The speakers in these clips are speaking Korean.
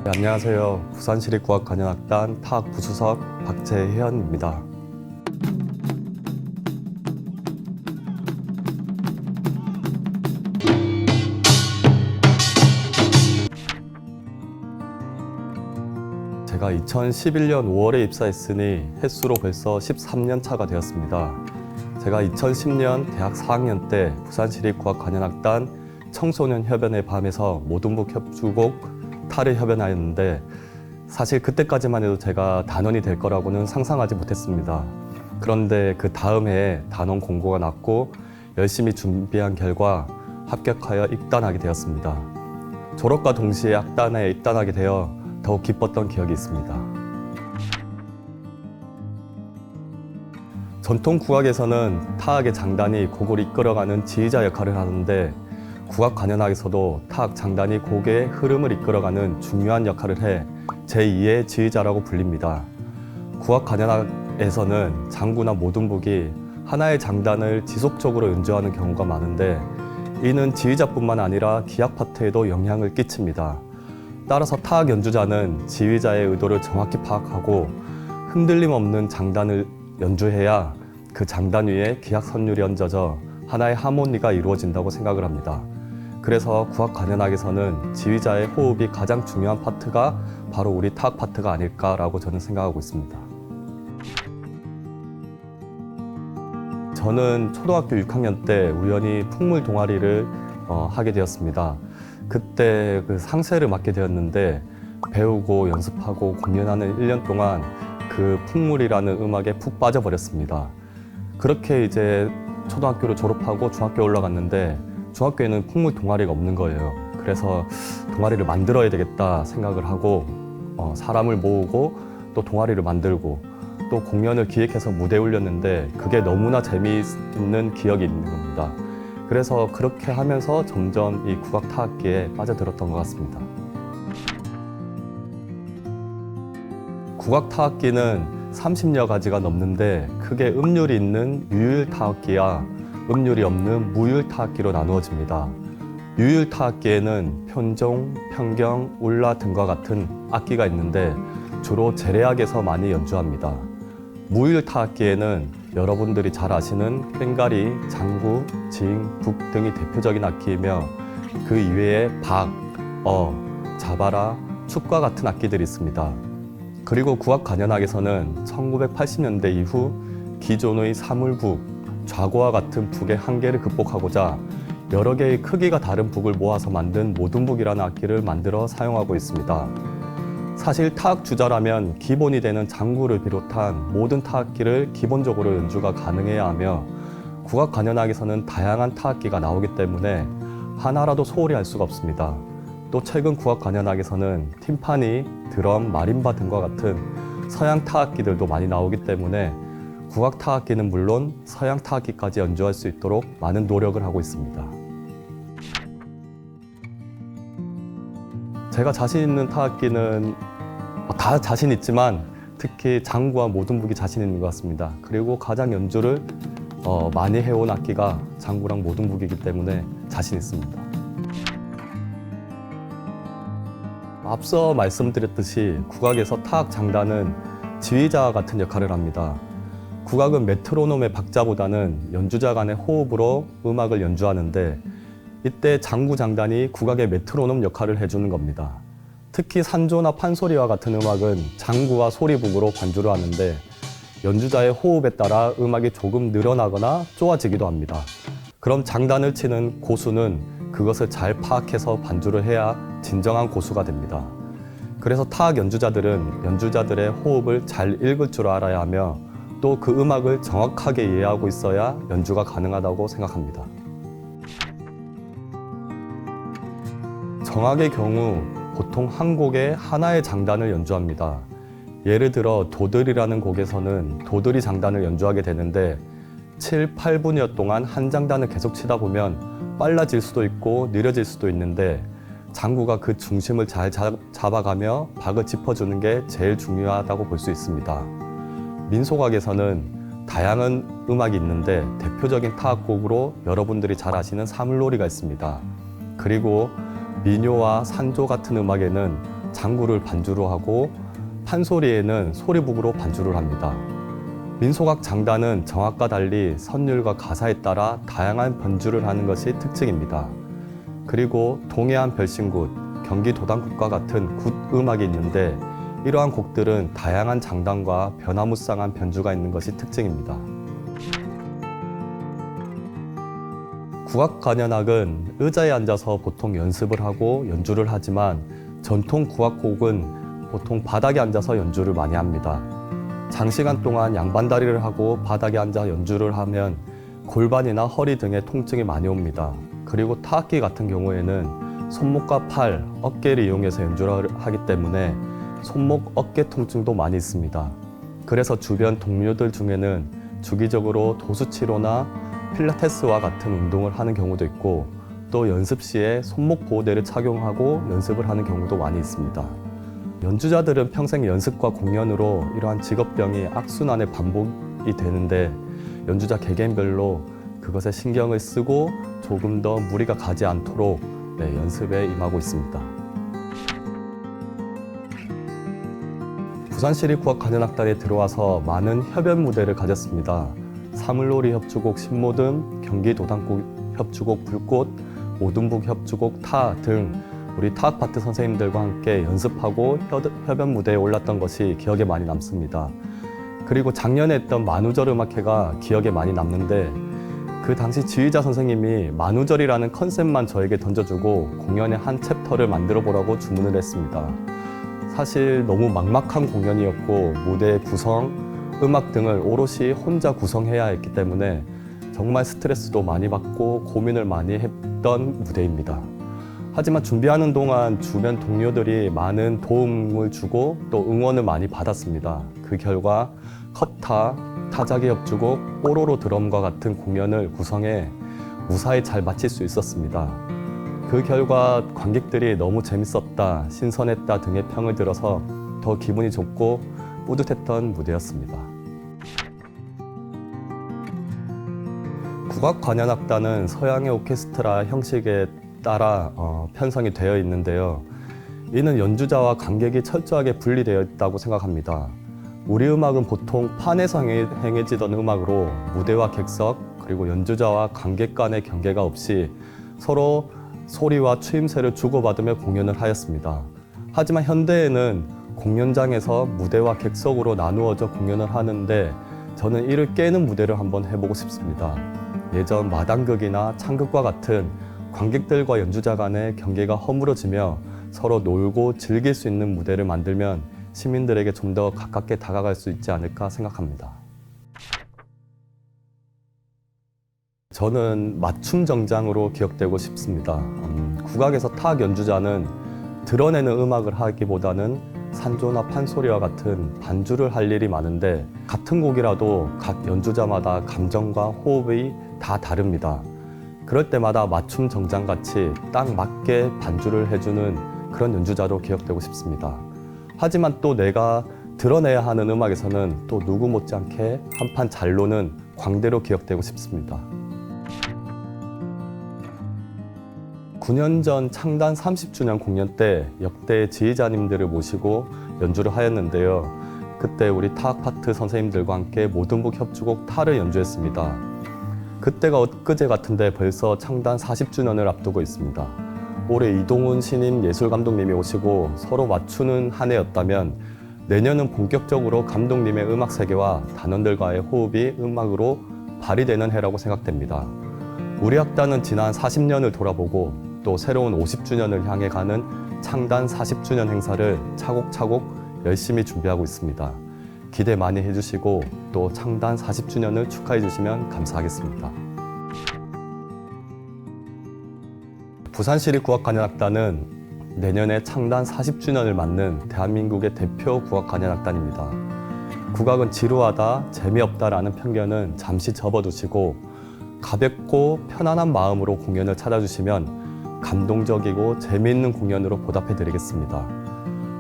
네, 안녕하세요. 부산시립국악관현악단 타악 부수석 박재현입니다. 제가 2011년 5월에 입사했으니 횟수로 벌써 13년 차가 되었습니다. 제가 2010년 대학 4학년 때 부산시립국악관현악단 청소년협연의 밤에서 모든북 협주곡 타를 협연하였는데 사실 그때까지만 해도 제가 단원이 될 거라고는 상상하지 못했습니다. 그런데 그 다음 해에 단원 공고가 났고 열심히 준비한 결과 합격하여 입단하게 되었습니다. 졸업과 동시에 악단에 입단하게 되어 더욱 기뻤던 기억이 있습니다. 전통 국악에서는 타악의 장단이 곡을 이끌어가는 지휘자 역할을 하는데 국악관현악에서도 타악 장단이 곡의 흐름을 이끌어가는 중요한 역할을 해 제2의 지휘자라고 불립니다. 국악관현악에서는 장구나 모든북이 하나의 장단을 지속적으로 연주하는 경우가 많은데 이는 지휘자뿐만 아니라 기악 파트에도 영향을 끼칩니다. 따라서 타악 연주자는 지휘자의 의도를 정확히 파악하고 흔들림 없는 장단을 연주해야 그 장단 위에 기악 선율이 얹어져 하나의 하모니가 이루어진다고 생각을 합니다. 그래서 국악관현악에서는 지휘자의 호흡이 가장 중요한 파트가 바로 우리 타악 파트가 아닐까라고 저는 생각하고 있습니다. 저는 초등학교 6학년 때 우연히 풍물 동아리를 하게 되었습니다. 그때 그 상세를 맡게 되었는데 배우고 연습하고 공연하는 1년 동안 그 풍물이라는 음악에 푹 빠져버렸습니다. 그렇게 이제 초등학교를 졸업하고 중학교에 올라갔는데 중학교에는 풍물 동아리가 없는 거예요. 그래서 동아리를 만들어야 되겠다 생각을 하고 사람을 모으고 또 동아리를 만들고 또 공연을 기획해서 무대에 올렸는데 그게 너무나 재미있는 기억이 있는 겁니다. 그래서 그렇게 하면서 점점 이 국악 타악기에 빠져들었던 것 같습니다. 국악 타악기는 30여 가지가 넘는데 크게 음률이 있는 유율 타악기와 음률이 없는 무율 타악기로 나누어집니다. 유율 타악기에는 편종, 편경, 울라 등과 같은 악기가 있는데 주로 재래악에서 많이 연주합니다. 무율 타악기에는 여러분들이 잘 아시는 꽹과리, 장구, 징, 북 등이 대표적인 악기이며 그 이외에 박, 자바라, 축과 같은 악기들이 있습니다. 그리고 국악관현악에서는 1980년대 이후 기존의 사물북, 좌고와 같은 북의 한계를 극복하고자 여러 개의 크기가 다른 북을 모아서 만든 모든북이라는 악기를 만들어 사용하고 있습니다. 사실 타악 주자라면 기본이 되는 장구를 비롯한 모든 타악기를 기본적으로 연주가 가능해야 하며 국악관현악에서는 다양한 타악기가 나오기 때문에 하나라도 소홀히 할 수가 없습니다. 또 최근 국악관현악에서는 팀파니, 드럼, 마림바 등과 같은 서양 타악기들도 많이 나오기 때문에 국악 타악기는 물론 서양 타악기까지 연주할 수 있도록 많은 노력을 하고 있습니다. 제가 자신 있는 타악기는 다 자신 있지만 특히 장구와 모든북이 자신 있는 것 같습니다. 그리고 가장 연주를 많이 해온 악기가 장구랑 모든북이기 때문에 자신 있습니다. 앞서 말씀드렸듯이 국악에서 타악 장단은 지휘자 같은 역할을 합니다. 국악은 메트로놈의 박자보다는 연주자 간의 호흡으로 음악을 연주하는데 이때 장구 장단이 국악의 메트로놈 역할을 해주는 겁니다. 특히 산조나 판소리와 같은 음악은 장구와 소리북으로 반주를 하는데 연주자의 호흡에 따라 음악이 조금 늘어나거나 쪼아지기도 합니다. 그럼 장단을 치는 고수는 그것을 잘 파악해서 반주를 해야 진정한 고수가 됩니다. 그래서 타악 연주자들은 연주자들의 호흡을 잘 읽을 줄 알아야 하며 또 그 음악을 정확하게 이해하고 있어야 연주가 가능하다고 생각합니다. 정악의 경우 보통 한 곡에 하나의 장단을 연주합니다. 예를 들어 도들이라는 곡에서는 도들이 장단을 연주하게 되는데 7, 8분여 동안 한 장단을 계속 치다 보면 빨라질 수도 있고 느려질 수도 있는데 장구가 그 중심을 잘 잡아가며 박을 짚어주는 게 제일 중요하다고 볼 수 있습니다. 민속악에서는 다양한 음악이 있는데 대표적인 타악곡으로 여러분들이 잘 아시는 사물놀이가 있습니다. 그리고 민요와 산조 같은 음악에는 장구를 반주로 하고 판소리에는 소리북으로 반주를 합니다. 민속악 장단은 정악과 달리 선율과 가사에 따라 다양한 변주를 하는 것이 특징입니다. 그리고 동해안 별신굿, 경기 도당굿과 같은 굿 음악이 있는데 이러한 곡들은 다양한 장단과 변화무쌍한 변주가 있는 것이 특징입니다. 국악관현악은 의자에 앉아서 보통 연습을 하고 연주를 하지만 전통 국악곡은 보통 바닥에 앉아서 연주를 많이 합니다. 장시간 동안 양반다리를 하고 바닥에 앉아 연주를 하면 골반이나 허리 등의 통증이 많이 옵니다. 그리고 타악기 같은 경우에는 손목과 팔, 어깨를 이용해서 연주를 하기 때문에 손목, 어깨 통증도 많이 있습니다. 그래서 주변 동료들 중에는 주기적으로 도수치료나 필라테스와 같은 운동을 하는 경우도 있고 또 연습 시에 손목 보호대를 착용하고 연습을 하는 경우도 많이 있습니다. 연주자들은 평생 연습과 공연으로 이러한 직업병이 악순환의 반복이 되는데 연주자 개개인별로 그것에 신경을 쓰고 조금 더 무리가 가지 않도록 연습에 임하고 있습니다. 부산시립국악관현악단에 들어와서 많은 협연 무대를 가졌습니다. 사물놀이 협주곡 신모듬, 경기 도당국 협주곡 불꽃, 오둔북 협주곡 타 등 우리 타악 파트 선생님들과 함께 연습하고 협연 무대에 올랐던 것이 기억에 많이 남습니다. 그리고 작년에 했던 만우절 음악회가 기억에 많이 남는데 그 당시 지휘자 선생님이 만우절이라는 컨셉만 저에게 던져주고 공연의 한 챕터를 만들어 보라고 주문을 했습니다. 사실 너무 막막한 공연이었고 무대 구성, 음악 등을 오롯이 혼자 구성해야 했기 때문에 정말 스트레스도 많이 받고 고민을 많이 했던 무대입니다. 하지만 준비하는 동안 주변 동료들이 많은 도움을 주고 또 응원을 많이 받았습니다. 그 결과 컵타, 타자기 협주곡, 뽀로로 드럼과 같은 공연을 구성해 무사히 잘 마칠 수 있었습니다. 그 결과 관객들이 너무 재밌었다, 신선했다 등의 평을 들어서 더 기분이 좋고 뿌듯했던 무대였습니다. 국악관현악단은 서양의 오케스트라 형식에 따라 편성이 되어 있는데요. 이는 연주자와 관객이 철저하게 분리되어 있다고 생각합니다. 우리 음악은 보통 판에서 행해지던 음악으로 무대와 객석 그리고 연주자와 관객 간의 경계가 없이 서로 소리와 추임새를 주고받으며 공연을 하였습니다. 하지만 현대에는 공연장에서 무대와 객석으로 나누어져 공연을 하는데 저는 이를 깨는 무대를 한번 해보고 싶습니다. 예전 마당극이나 창극과 같은 관객들과 연주자 간의 경계가 허물어지며 서로 놀고 즐길 수 있는 무대를 만들면 시민들에게 좀 더 가깝게 다가갈 수 있지 않을까 생각합니다. 저는 맞춤 정장으로 기억되고 싶습니다. 국악에서 타악 연주자는 드러내는 음악을 하기보다는 산조나 판소리와 같은 반주를 할 일이 많은데 같은 곡이라도 각 연주자마다 감정과 호흡이 다 다릅니다. 그럴 때마다 맞춤 정장같이 딱 맞게 반주를 해주는 그런 연주자로 기억되고 싶습니다. 하지만 또 내가 드러내야 하는 음악에서는 또 누구 못지않게 한판 잘 노는 광대로 기억되고 싶습니다. 9년 전 창단 30주년 공연 때 역대 지휘자님들을 모시고 연주를 하였는데요. 그때 우리 타악 파트 선생님들과 함께 모든북 협주곡 타를 연주했습니다. 그때가 엊그제 같은데 벌써 창단 40주년을 앞두고 있습니다. 올해 이동훈 신임 예술감독님이 오시고 서로 맞추는 한 해였다면 내년은 본격적으로 감독님의 음악 세계와 단원들과의 호흡이 음악으로 발휘되는 해라고 생각됩니다. 우리 악단은 지난 40년을 돌아보고 또 새로운 50주년을 향해 가는 창단 40주년 행사를 차곡차곡 열심히 준비하고 있습니다. 기대 많이 해주시고 또 창단 40주년을 축하해 주시면 감사하겠습니다. 부산시립국악관현악단은 내년에 창단 40주년을 맞는 대한민국의 대표 국악관현악단입니다. 국악은 지루하다, 재미없다라는 편견은 잠시 접어두시고 가볍고 편안한 마음으로 공연을 찾아주시면 감동적이고 재미있는 공연으로 보답해 드리겠습니다.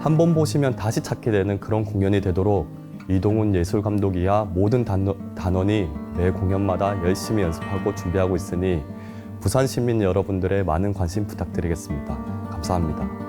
한 번 보시면 다시 찾게 되는 그런 공연이 되도록 이동훈 예술감독이야 모든 단원이 매 공연마다 열심히 연습하고 준비하고 있으니 부산 시민 여러분들의 많은 관심 부탁드리겠습니다. 감사합니다.